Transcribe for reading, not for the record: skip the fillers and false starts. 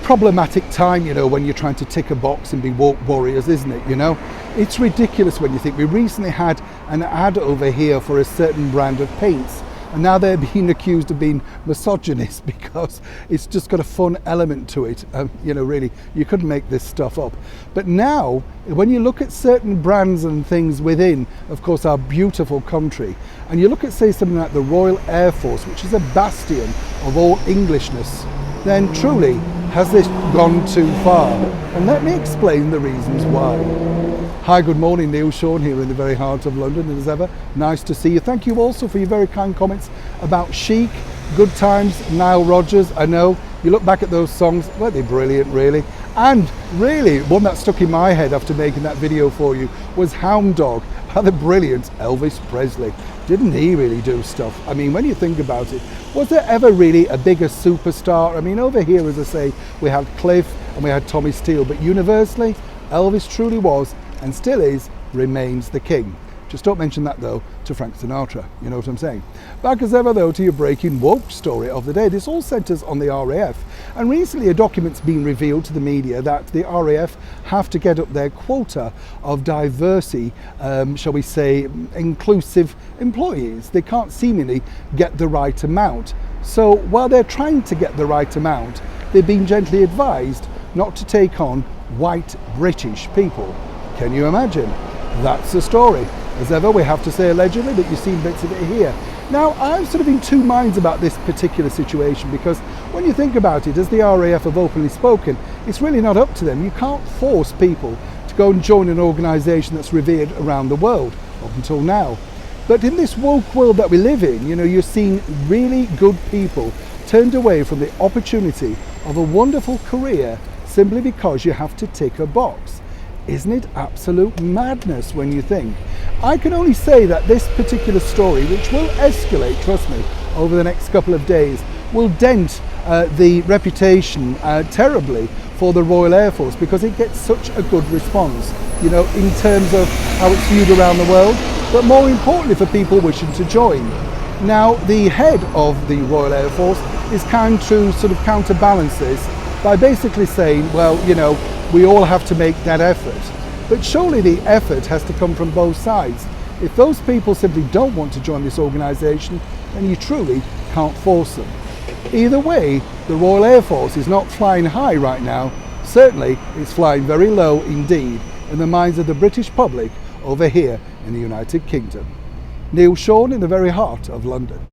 problematic time, you know, when you're trying to tick a box and be woke warriors, isn't it? You know, it's ridiculous when you think. We recently had an ad over here for a certain brand of paints, and now they're being accused of being misogynist because it's just got a fun element to it. You know, really, you couldn't make this stuff up. But now, when you look at certain brands and things within, of course, our beautiful country, and you look at, say, something like the Royal Air Force, which is a bastion of all Englishness, then truly, has this gone too far? And let me explain the reasons why. Hi, good morning, Neil Sean here in the very heart of London, and as ever, nice to see you. Thank you also for your very kind comments about Chic, Good Times, Nile Rodgers. I know, you look back at those songs, weren't they brilliant, really? And really, one that stuck in my head after making that video for you was Hound Dog by the brilliant Elvis Presley. Didn't he really do stuff? I mean, when you think about it, was there ever really a bigger superstar? I mean, over here, as I say, we had Cliff and we had Tommy Steele, but universally, Elvis truly was, and still is, remains the king. Just don't mention that though to Frank Sinatra, you know what I'm saying? Back as ever though to your breaking woke story of the day. This all centres on the RAF, and recently a document's been revealed to the media that the RAF have to get up their quota of diversity, shall we say, inclusive employees. They can't seemingly get the right amount. So while they're trying to get the right amount, they've been gently advised not to take on white British people. Can you imagine? That's the story. As ever, we have to say allegedly, but you've seen bits of it here. Now, I'm sort of in two minds about this particular situation, because when you think about it, as the RAF have openly spoken, it's really not up to them. You can't force people to go and join an organisation that's revered around the world, up until now. But in this woke world that we live in, you know, you're seeing really good people turned away from the opportunity of a wonderful career simply because you have to tick a box. Isn't it absolute madness when you think? I can only say that this particular story, which will escalate, trust me, over the next couple of days, will dent the reputation terribly for the Royal Air Force, because it gets such a good response, you know, in terms of how it's viewed around the world, but more importantly for people wishing to join. Now, the head of the Royal Air Force is kind to sort of counterbalance this by basically saying, well, you know, we all have to make that effort. But surely the effort has to come from both sides. If those people simply don't want to join this organisation, then you truly can't force them. Either way, the Royal Air Force is not flying high right now. Certainly, it's flying very low indeed in the minds of the British public over here in the United Kingdom. Neil Sean in the very heart of London.